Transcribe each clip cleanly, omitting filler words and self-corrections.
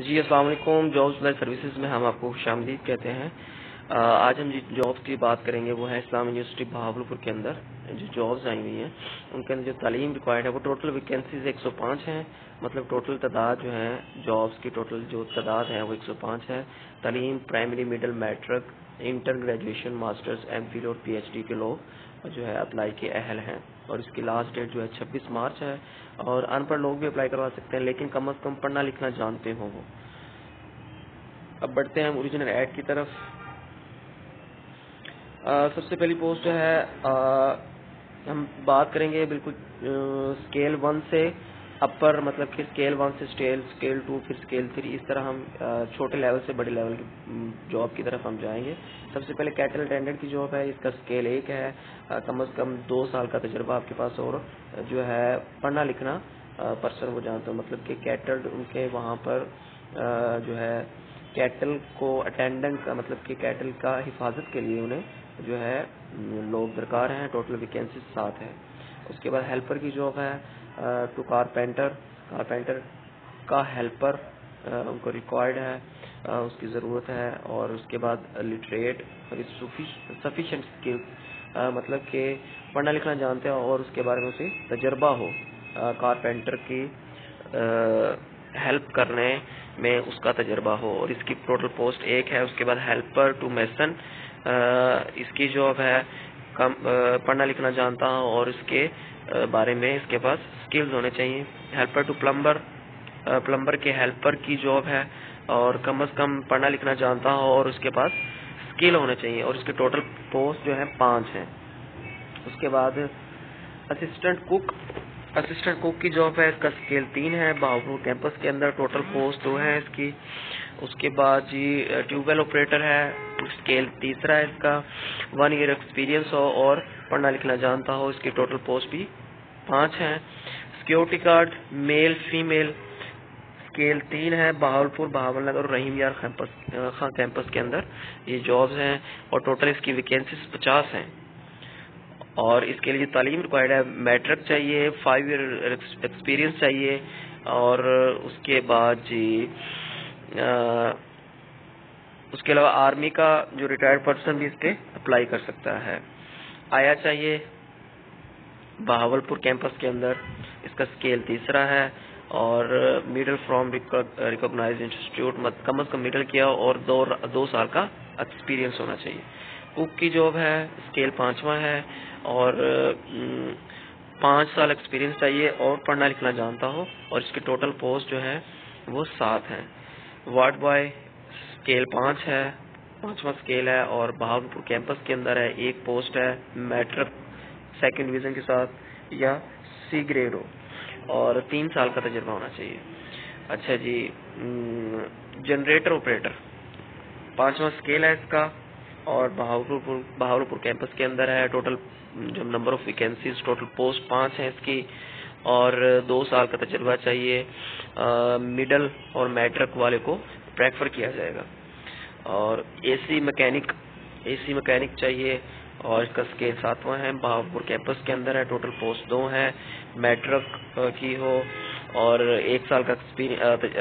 जी अस्सलाम वालेकुम। Jobs life services में हम आपको खुशामदीद कहते हैं। आज हम जिस जॉब्स की बात करेंगे वो है इस्लाम यूनिवर्सिटी बहावलपुर के अंदर जो जॉब्स आई हुई हैं उनके अंदर जो तालीम रिक्वायर्ड है वो टोटल वैकेंसीज 105 हैं। मतलब टोटल तादाद जो है जॉब्स की टोटल जो तादाद है वो 105 है। तालीम primary middle matric inter graduation masters MPhil और पीएचडी के लोग जो है अप्लाई के अहल हैं और इसकी लास्ट डेट जो है 26 मार्च है। और अनपढ़ लोग भी अप्लाई करवा सकते हैं लेकिन कम से कम पढ़ना लिखना जानते हो वो। अब बढ़ते हैं हम ओरिजिनल ऐड की तरफ। सबसे पहली पोस्ट जो है हम बात करेंगे बिल्कुल स्केल 1 से अपर, मतलब कि स्केल 1 से स्केल 2 फिर स्केल 3, इस तरह हम छोटे लेवल से बड़े लेवल की जॉब की तरफ हम जाएंगे। सबसे पहले कैटल अटेंडेंट की जॉब है, इसका स्केल 1 है। कम से कम 2 साल का तजुर्बा आपके पास और जो है पढ़ना लिखना पर्सन वो जानते हो, मतलब कि कैटल उनके वहाँ पर जो है कैटल को अटेंडेंट का मतलब कि कैटल का हिफाजत के लिए उन्हें जो है लोग दरकार हैं। टोटल वैकेंसी 7 है। उसके बाद हेल्पर की जॉब है टू कारपेंटर का हेल्पर उनको रिक्वायर्ड है, उसकी ज़रूरत है। और उसके बाद लिटरेट सफिशेंट स्किल, मतलब कि पढ़ना लिखना जानते हो और उसके बारे में उसे तजर्बा हो, कारपेंटर की हेल्प करने में उसका तजर्बा हो। और इसकी टोटल पोस्ट 1 है। उसके बाद हेल्पर टू मेसन, इसकी जॉब है कम पढ़ना लिखना जानता हो और इसके बारे में इसके पास स्किल्स होने चाहिए। हेल्पर टू प्लम्बर के हेल्पर की जॉब है और कम से कम पढ़ना लिखना जानता हो और उसके पास स्किल होने चाहिए। और इसके टोटल पोस्ट जो है 5 हैं। उसके बाद असिस्टेंट कुक की जॉब है, इसका स्केल 3 है। बहावलपुर कैंपस के अंदर टोटल पोस्ट 2 है इसकी। उसके बाद जी ट्यूबवेल ऑपरेटर है, स्केल 3 है इसका। 1 ईयर एक्सपीरियंस हो और पढ़ना लिखना जानता हो, इसकी टोटल पोस्ट भी 5 है। Security guard male female scale 3 है। बहावलपुर बहावलनगर और रहीम यार खां कैंपस के अंदर ये जॉब्स हैं और टोटल इसकी वैकेंसीज 50 हैं। और इसके लिए तालीम रिक्वायर्ड है, मैट्रिक चाहिए, 5 ईयर एक्सपीरियंस चाहिए। और उसके बाद जी उसके अलावा आर्मी का जो रिटायर्ड पर्सन भी इस पे अप्लाई कर सकता है। आया चाहिए बहावलपुर कैंपस के अंदर, इसका स्केल 3 है। और मिडिल फ्रॉम रिकॉग्नाइज्ड इंस्टीट्यूट, कम से कम मिडिल किया और 2 साल का एक्सपीरियंस होना चाहिए। कुक की जॉब है, स्केल 5वां है और 5 साल एक्सपीरियंस चाहिए और पढ़ना लिखना जानता हो। और इसके टोटल पोस्ट जो है वो 7 हैं। वार्ड बॉय स्केल 5 है, 5वां स्केल है और बहावलपुर कैंपस के अंदर है। 1 पोस्ट है, मैट्रिक 2nd डिवीजन के साथ या C ग्रेड हो और 3 साल का तजुर्बा होना चाहिए। अच्छा जी, जनरेटर ऑपरेटर 5वां स्केल है इसका और बहावलपुर कैंपस के अंदर है। टोटल जो number of vacancies total post 5 है इसकी और 2 साल का तजुर्बा चाहिए। मिडल और मैट्रिक वाले को प्रेफर किया जाएगा। और एसी मैकेनिक चाहिए और इसका स्केल 7वां है। बहावलपुर कैंपस के अंदर है। टोटल पोस्ट 2 है, मैट्रिक की हो और 1 साल का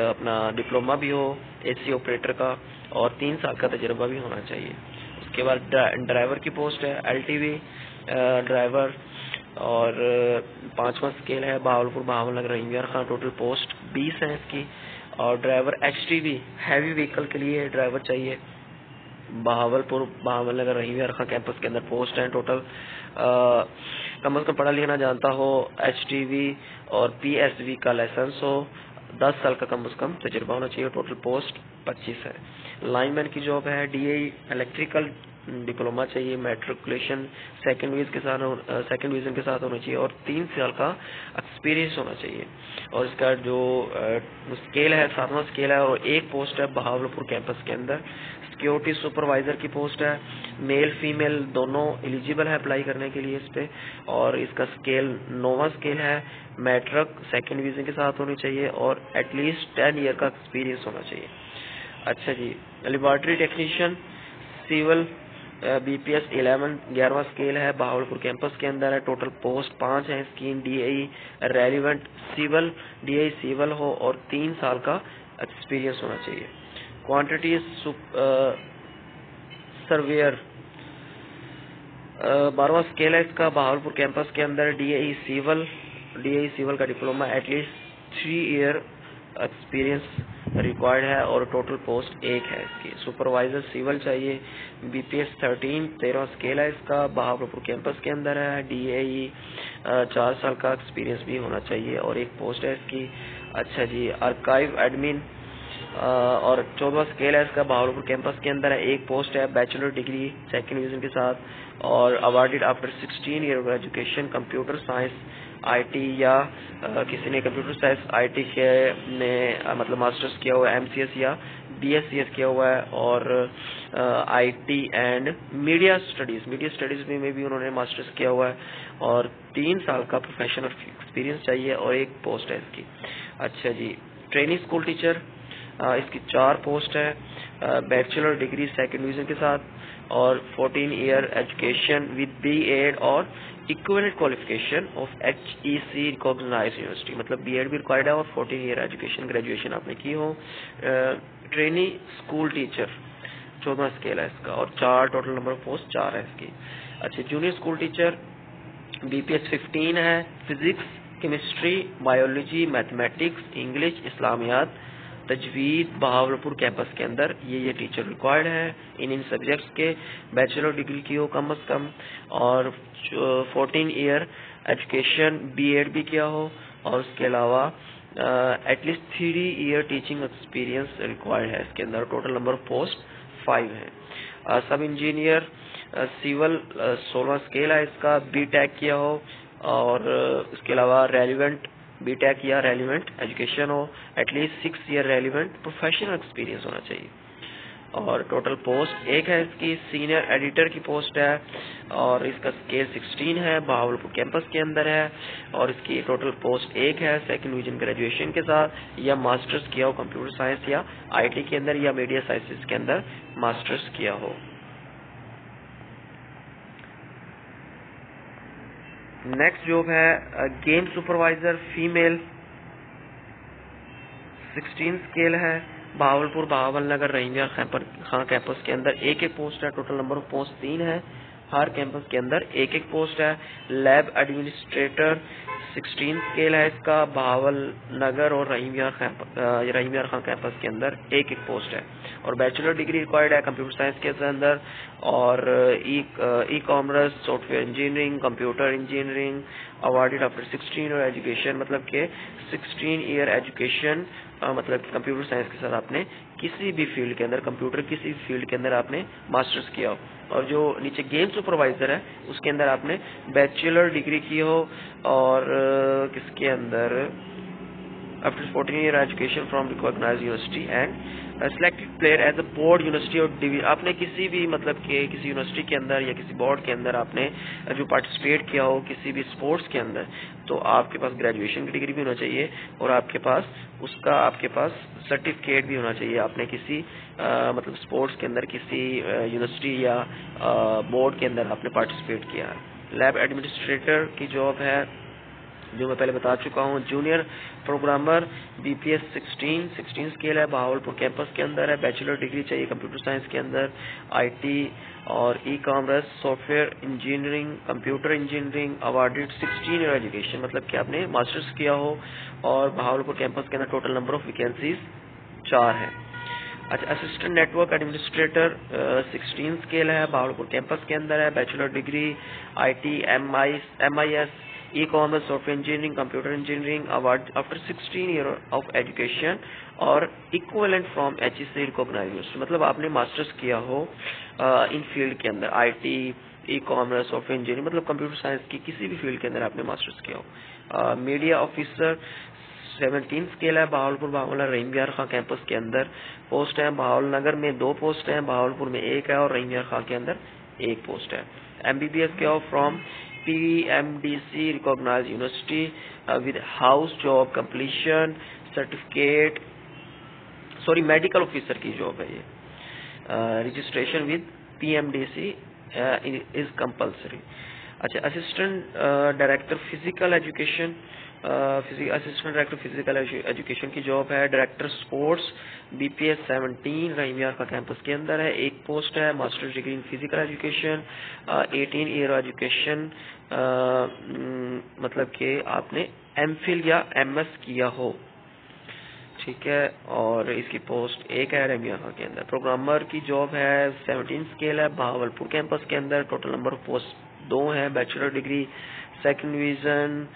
अपना डिप्लोमा भी हो एसी ऑपरेटर का और 3 साल का तजुर्बा भी होना चाहिए। उसके बाद ड्राइवर की पोस्ट है, LTV ड्राइवर और 5वां स्केल है। बहावलपुर बहावलनगर रहीम यार खां, टोटल पोस्ट 20 है इसकी। और ड्राइवर HTV हैवी व्हीकल के लिए ड्राइवर चाहिए। बहावलपुर बहावलनगर रहीम यार खां कैंपस के अंदर पोस्ट है। टोटल कम से कम पढ़ा लिखना जानता हो, HTV और PSV का लाइसेंस हो, 10 साल का कम से कम तजुर्बा होना चाहिए। टोटल पोस्ट 25 है। लाइनमैन की जॉब है, DAE इलेक्ट्रिकल डिप्लोमा चाहिए, मैट्रिकुलेशन 2nd डिवीजन के साथ होना चाहिए और 3 साल का एक्सपीरियंस होना चाहिए। और इसका जो स्केल है 7वां स्केल है और 1 पोस्ट है बहावलपुर कैंपस के अंदर। सिक्योरिटी सुपरवाइजर की पोस्ट है, मेल फीमेल दोनों एलिजिबल है अप्लाई करने के लिए इस पे। और इसका स्केल 9वां स्केल है, मैट्रिक 2nd डिवीजन के साथ होनी चाहिए और एटलीस्ट 10 ईयर का एक्सपीरियंस होना चाहिए। अच्छा जी, लेबोरेटरी टेक्नीशियन सिविल BPS 11वां स्केल है, बहावलपुर कैंपस के अंदर है। टोटल पोस्ट 5 है इसकी। DAE रेलिवेंट DAE सिविल हो और 3 साल का एक्सपीरियंस होना चाहिए। क्वांटिटी सर्वेयर 12वां स्केल है इसका, बहावलपुर कैंपस के अंदर। डीएई सिविल का diploma, at least 3 year experience required है और टोटल पोस्ट 1 है इसकी। सुपरवाइजर सिविल चाहिए, बीपीएस 13वां स्केल है इसका, बहावलपुर कैंपस के अंदर है। डीएई 4 साल का एक्सपीरियंस भी होना चाहिए और 1 पोस्ट है इसकी। अच्छा जी, आर्काइव एडमिन और 14वां स्केल है इसका, बहावलपुर कैंपस के अंदर है। 1 पोस्ट है, बैचलर डिग्री सेकेंड डिवीजन के साथ और awarded after 16 year of education, computer science IT या किसी ने कंप्यूटर साइंस आईटी के ने मतलब मास्टर्स किया हुआ है, एमसीएस या बीएससीएस किया हुआ है और आईटी एंड मीडिया स्टडीज में भी उन्होंने मास्टर्स किया हुआ है और 3 साल का प्रोफेशनल एक्सपीरियंस चाहिए और 1 पोस्ट है इसकी। अच्छा जी, ट्रेनिंग स्कूल टीचर, इसकी 4 पोस्ट है, बैचलर डिग्री सेकेंड डिवीजन के साथ और 14 ईयर एजुकेशन विद बीएड और equivalent qualification of HEC recognized university, मतलब बीएड भी रिक्वायर्ड है और 14 ईयर एजुकेशन ग्रेजुएशन आपने की हो। ट्रेनिंग स्कूल टीचर 14वां स्केल है इसका और 4 टोटल नंबर ऑफ पोस्ट 4 है इसकी। अच्छा, जूनियर स्कूल टीचर बीपीएस 15 है, physics, chemistry, biology, mathematics, English, इस्लामियात, तजवीद, बहावलपुर कैंपस के अंदर ये टीचर रिक्वायर्ड है। इन सब्जेक्ट्स के बैचलर डिग्री की हो कम से कम और 14 ईयर एजुकेशन बीएड भी किया हो और उसके अलावा at least 3 year teaching experience required है इसके अंदर। टोटल नंबर ऑफ पोस्ट 5 है। सब इंजीनियर सिविल 16वां स्केल है इसका, बीटेक किया हो और इसके अलावा रेलिवेंट बीटेक या रेलिवेंट एजुकेशन हो, at least 6 year relevant professional experience होना चाहिए और टोटल पोस्ट 1 है इसकी। सीनियर एडिटर की पोस्ट है और इसका स्केल 16 है, बहावलपुर कैंपस के अंदर है और इसकी टोटल पोस्ट 1 है, सेकंड डिवीजन ग्रेजुएशन के साथ या मास्टर्स किया हो कंप्यूटर साइंस या आईटी के अंदर या मीडिया साइंसेज के अंदर मास्टर्स किया हो। नेक्स्ट जॉब है गेम सुपरवाइजर फीमेल, 16 स्केल है, बहावलपुर, बहावल नगर, रहीमिया खां कैंपस के अंदर 1 पोस्ट है। टोटल नंबर ऑफ पोस्ट 3 है, हर कैंपस के अंदर 1 पोस्ट है। लैब एडमिनिस्ट्रेटर 16 स्केल है इसका, बहावल नगर और रहीमिया खां कैंपस के अंदर 1 पोस्ट है और बैचलर डिग्री रिक्वायर्ड है कंप्यूटर साइंस के अंदर और ई commerce, software engineering, computer engineering, awarded after 16 year education, मतलब के 16 ईयर एजुकेशन मतलब कंप्यूटर साइंस के साथ आपने किसी भी फील्ड के अंदर कंप्यूटर किसी भी फील्ड के अंदर आपने मास्टर्स किया हो और जो नीचे गेम सुपरवाइजर है उसके अंदर आपने बैचलर डिग्री की हो और किसके अंदर after 14 year education from recognized university and selected player as a board university और डिवीजन, आपने किसी भी मतलब के किसी यूनिवर्सिटी के अंदर या किसी बोर्ड के अंदर आपने जो पार्टिसिपेट किया हो किसी भी स्पोर्ट्स के अंदर, तो आपके पास ग्रेजुएशन की डिग्री भी होना चाहिए और आपके पास सर्टिफिकेट भी होना चाहिए। आपने किसी मतलब स्पोर्ट्स के अंदर किसी यूनिवर्सिटी या बोर्ड के अंदर आपने पार्टिसिपेट किया है। लैब एडमिनिस्ट्रेटर की जॉब है जो मैं पहले बता चुका हूँ। जूनियर प्रोग्रामर बीपीएस 16 स्केल है, बहावलपुर कैंपस के अंदर है, बैचलर डिग्री चाहिए कंप्यूटर साइंस के अंदर, आईटी और ई commerce, software engineering, computer engineering, awarded 16 year education, मतलब कि आपने मास्टर्स किया हो और बहावलपुर कैंपस के अंदर टोटल नंबर ऑफ वैकेंसीज 4 है। अच्छा, असिस्टेंट नेटवर्क एडमिनिस्ट्रेटर 16 स्केल है, बहावलपुर कैंपस के अंदर है, bachelor degree IT, MIS, e commerce, software engineering, computer engineering, award after 16 year of education और equivalent from HEC recognized university, मतलब आपने मास्टर्स किया हो इन फील्ड के अंदर IT, e commerce, software engineering, मतलब कंप्यूटर साइंस की किसी भी फील्ड के अंदर आपने मास्टर्स किया हो। मीडिया ऑफिसर 17 स्केल है, बहावलपुर, बहावल, रहीमिया खां कैंपस के अंदर पोस्ट है। बहावल नगर में 2 पोस्ट है, बहावलपुर में 1 है और रहीमिया खां के अंदर 1 पोस्ट है। MBBS किया हो from PMDC recognized university with house job completion certificate, sorry medical officer की जॉब है ये। Registration with PMDC is compulsory. अच्छा, assistant director physical education assistant director physical education की जॉब है। डायरेक्टर स्पोर्ट्स BPS 17 रहीमिया का campus के अंदर है, एक पोस्ट है। Masters degree in physical education, 18 year education, मतलब कि आपने MPhil या MS किया हो, ठीक है। और इसकी पोस्ट एक है रहीमिया के अंदर। प्रोग्रामर की जॉब है, 17 स्केल है, बहावलपुर कैंपस के अंदर। टोटल नंबर ऑफ पोस्ट 2 है। बैचलर डिग्री सेकंड डिवीजन,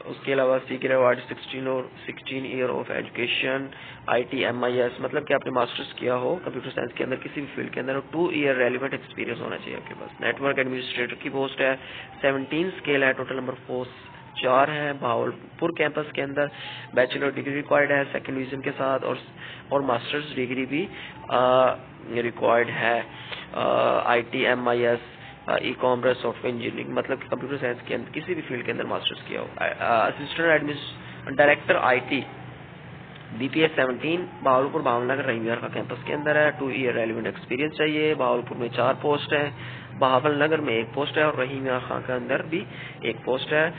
उसके अलावा Sikar award 16 year of education, ITMIS, मतलब कि आपने मास्टर्स किया हो कंप्यूटर साइंस के अंदर किसी भी फील्ड के अंदर, और 2 ईयर रेलिवेंट एक्सपीरियंस होना चाहिए आपके पास। नेटवर्क एडमिनिस्ट्रेटर की पोस्ट है, 17 स्केल है। टोटल नंबर पोस्ट 4 है भावलपुर कैंपस के अंदर। बैचलर डिग्री रिक्वायर्ड है सेकंड डिवीजन के साथ, और मास्टर्स डिग्री भी रिक्वायर्ड है। ITMIS, ई-कॉमर्स, सॉफ्टवेयर इंजीनियरिंग, मतलब कंप्यूटर साइंस के अंदर किसी भी फील्ड के अंदर मास्टर्स किया हो। Assistant director IT BPS 17 Bahawalpur Bhavnagar Rahimia का कैंपस के अंदर है। 2 ईयर रेलिवेंट एक्सपीरियंस चाहिए। बहावलपुर में 4 पोस्ट है, बहावलनगर में 1 पोस्ट है, और रहीमिया खां के अंदर भी 1 पोस्ट है।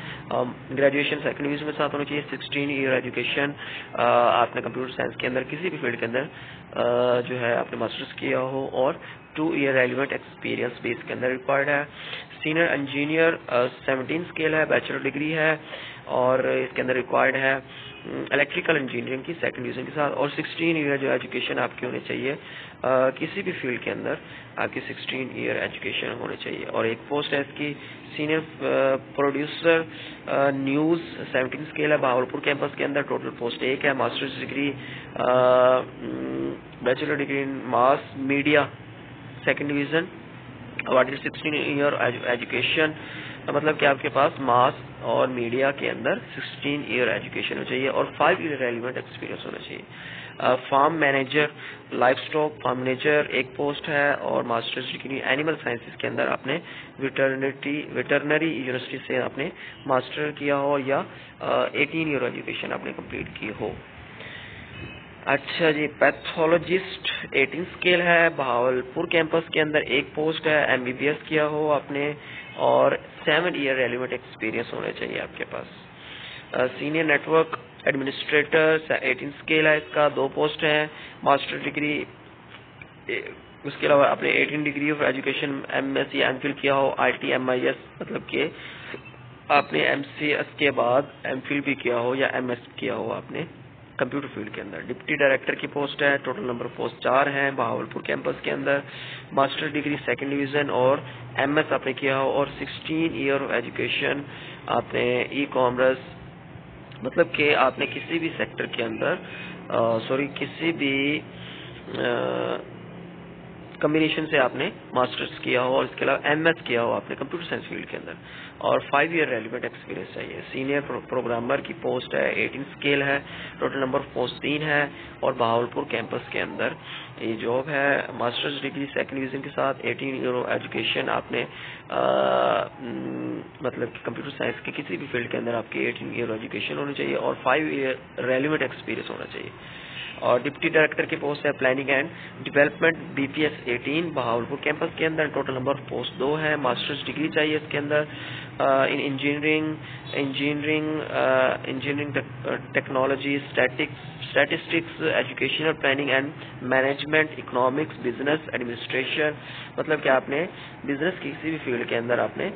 ग्रेजुएशन सेकंड डिवीजन में साथ होनी चाहिए। 16 ईयर एजुकेशन, आपने कंप्यूटर साइंस के अंदर किसी भी फील्ड के अंदर जो है आपने मास्टर्स किया हो, और 2 ईयर रेलिवेंट एक्सपीरियंस भी इसके अंदर रिक्वायर्ड है। सीनियर इंजीनियर 17 स्केल है, बैचलर डिग्री है, और इसके अंदर रिक्वायर्ड है इलेक्ट्रिकल इंजीनियरिंग की सेकंड डिवीजन के साथ, और 16 ईयर जो एजुकेशन आपकी होनी चाहिए। किसी भी फील्ड के अंदर आपकी 16 ईयर एजुकेशन होनी चाहिए। और एक पोस्ट है इसकी सीनियर प्रोड्यूसर न्यूज़, 17 स्केल है, बहावलपुर कैंपस के अंदर। टोटल पोस्ट 1 है। Masters degree, bachelor degree in mass media second division, awarded 16 year education, मतलब कि आपके पास मास और मीडिया के अंदर 16 ईयर एजुकेशन होना चाहिए, और 5 ईयर रेलिवेंट एक्सपीरियंस होना चाहिए। Farm manager, life stock farm manager 1 post है, और मास्टर्स डिग्री एनिमल साइंसेज के अंदर आपने वेटरनरी यूनिवर्सिटी से आपने मास्टर किया हो, या 18 ईयर एजुकेशन आपने कंप्लीट की हो। अच्छा जी, पैथोलॉजिस्ट 18 स्केल है, बहावलपुर कैंपस के अंदर 1 पोस्ट है। MBBS किया हो आपने, और 7 ईयर रेलिवेंट एक्सपीरियंस होने चाहिए आपके पास। सीनियर नेटवर्क एडमिनिस्ट्रेटर 18 स्केल है, इसका 2 पोस्ट है। मास्टर डिग्री, उसके अलावा आपने 18 डिग्री ऑफ एजुकेशन MS या MPhil किया हो। ITMIS, मतलब कि आपने MCS के बाद MPhil भी किया हो, या MS किया हो आपने कंप्यूटर फील्ड के अंदर। डिप्टी डायरेक्टर की पोस्ट है, टोटल नंबर पोस्ट 4 है बहावलपुर कैंपस के अंदर। मास्टर डिग्री सेकंड डिवीजन और MS आपने किया हो, और 16 ईयर ऑफ एजुकेशन आपने ई-कॉमर्स, मतलब कि आपने किसी भी सेक्टर के अंदर किसी भी कॉम्बिनेशन से आपने मास्टर्स किया हो, और इसके अलावा MS किया हो आपने कंप्यूटर साइंस फील्ड के अंदर, और 5 ईयर रेलिवेंट एक्सपीरियंस चाहिए। सीनियर प्रोग्रामर की पोस्ट है, 18 स्केल है, टोटल नंबर पोस्ट 3 है, और बहावलपुर कैंपस के अंदर ये जॉब है। मास्टर्स डिग्री सेकंड डिवीजन के साथ 18 ईयर एजुकेशन आपने मतलब कि कंप्यूटर साइंस के किसी भी फील्ड के अंदर आपकी 18 ईयर एजुकेशन होनी चाहिए, और 5 ईयर रेलिवेंट एक्सपीरियंस होना चाहिए। और डिप्टी डायरेक्टर की पोस्ट है planning and development BPS 18 Bahawalpur campus के अंदर। टोटल नंबर ऑफ पोस्ट 2 है। मास्टर्स डिग्री चाहिए इसके अंदर इन engineering technology, statistics, educational planning and management, economics, business administration, मतलब कि आपने बिजनेस की किसी भी फील्ड के अंदर आपने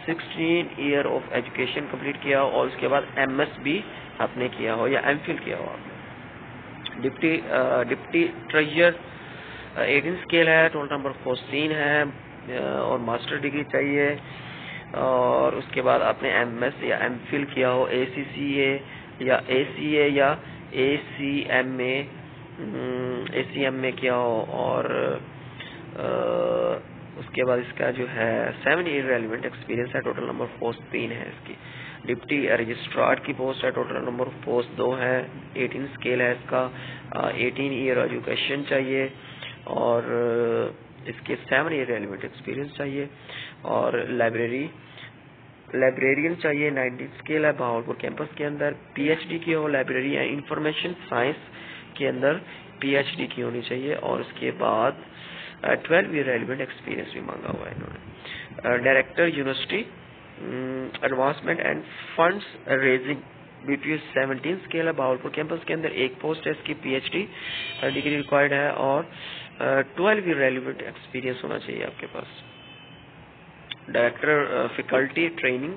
16 ईयर ऑफ एजुकेशन कंप्लीट किया हो, और उसके बाद MS भी आपने किया हो, या MPhil किया हो आपने। डिप्टी ट्रेजर 18 स्केल है, टोटल नंबर ऑफ पोस्ट 3 है, और मास्टर डिग्री चाहिए, और उसके बाद आपने MS या MPhil किया हो, ACCA या ACA या ACMA किया हो, और उसके बाद इसका जो है 7 ईयर रेलिवेंट एक्सपीरियंस है। टोटल नंबर ऑफ पोस्ट 3 है इसकी। डिप्टी रजिस्ट्रार की पोस्ट है, टोटल नंबर ऑफ पोस्ट 2 है, 18 स्केल है इसका, 18 ईयर एजुकेशन चाहिए, और इसके 7 ईयर रेलिवेंट एक्सपीरियंस चाहिए। और लाइब्रेरियन चाहिए, 19 स्केल है, बहावलपुर कैंपस के अंदर। PhD की हो, लाइब्रेरी एंड इंफॉर्मेशन साइंस के अंदर PhD की होनी चाहिए, और उसके बाद 12 ईयर रेलिवेंट एक्सपीरियंस भी मांगा हुआ है इन्होंने। Director university advancement end funds raising BPU 17 scale है बहावलपुर कैंपस के अंदर। एक पोस्ट है इसकी PhD डिग्री रिक्वायर्ड है और 12 ईयर रेलिवेंट एक्सपीरियंस होना चाहिए आपके पास। Director faculty training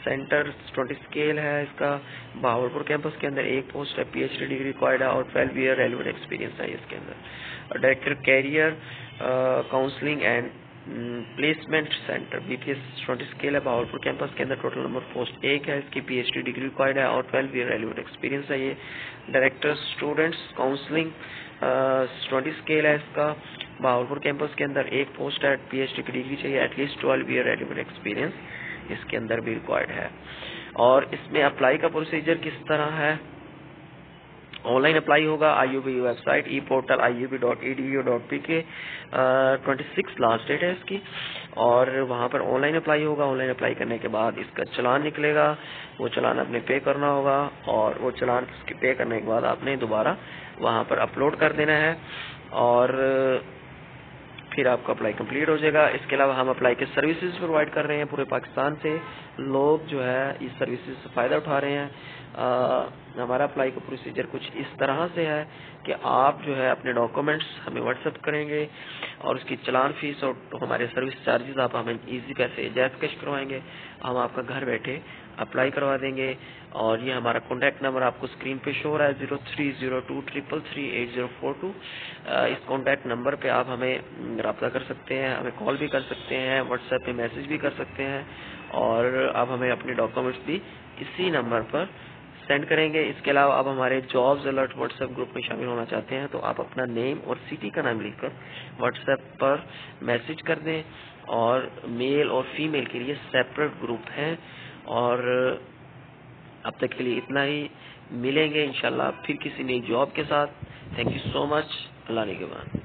centre 20 scale है इसका बहावलपुर कैंपस के अंदर। एक पोस्ट है PhD डिग्री रिक्वायर्ड है और 12 ईयर रेलिवेंट एक्सपीरियंस है इसके अंदर। Director career counselling and placement centre BPS 20 scale है बहावलपुर कैंपस के अंदर। टोटल नंबर पोस्ट 1 है इसकी PhD डिग्री रिक्वायर्ड है और 12 ईयर रेलिवेंट एक्सपीरियंस है ये। डायरेक्टर स्टूडेंट्स काउंसलिंग 20 स्केल है इसका बहावलपुर कैंपस के अंदर। एक पोस्ट है PhD की डिग्री चाहिए, एटलीस्ट 12 ईयर रेलिवेंट एक्सपीरियंस इसके अंदर भी रिक्वायर्ड है। और इसमें अप्लाई का प्रोसीजर किस तरह है, ऑनलाइन अप्लाई होगा। IUB website e-portal iub.edu.pk 26 last date है इसकी और वहाँ पर ऑनलाइन अप्लाई होगा। ऑनलाइन अप्लाई करने के बाद इसका चालान निकलेगा, वो चालान आपने पे करना होगा और वो चालान पे करने के बाद आपने दोबारा वहाँ पर अपलोड कर देना है और फिर आपका अप्लाई कंप्लीट हो जाएगा। इसके अलावा हम अप्लाई के सर्विसेज प्रोवाइड कर रहे हैं। पूरे पाकिस्तान से लोग जो है इस सर्विसेज से फ़ायदा उठा रहे हैं। हमारा अप्लाई का प्रोसीजर कुछ इस तरह से है कि आप जो है अपने डॉक्यूमेंट्स हमें व्हाट्सएप करेंगे और उसकी चालान फीस और हमारे सर्विस चार्जेस आप हमें इजी पैसे जैस कैश करवाएंगे। हम आपका घर बैठे अप्लाई करवा देंगे और ये हमारा कॉन्टैक्ट नंबर आपको स्क्रीन पे शो हो रहा है 0302333842। इस कॉन्टैक्ट नंबर पे आप हमें रब्ता कर सकते हैं, हमें कॉल भी कर सकते हैं, व्हाट्सएप पे मैसेज भी कर सकते हैं और आप हमें अपने डॉक्यूमेंट्स भी इसी नंबर पर सेंड करेंगे। इसके अलावा आप हमारे जॉब्स अलर्ट व्हाट्सएप ग्रुप में शामिल होना चाहते हैं तो आप अपना नेम और सिटी का नाम लिखकर व्हाट्सएप पर मैसेज कर दें और मेल और फीमेल के लिए सेपरेट ग्रुप हैं। और अब तक के लिए इतना ही, मिलेंगे इंशाल्लाह फिर किसी नई जॉब के साथ। Thank you so much. Allah ने के बाद।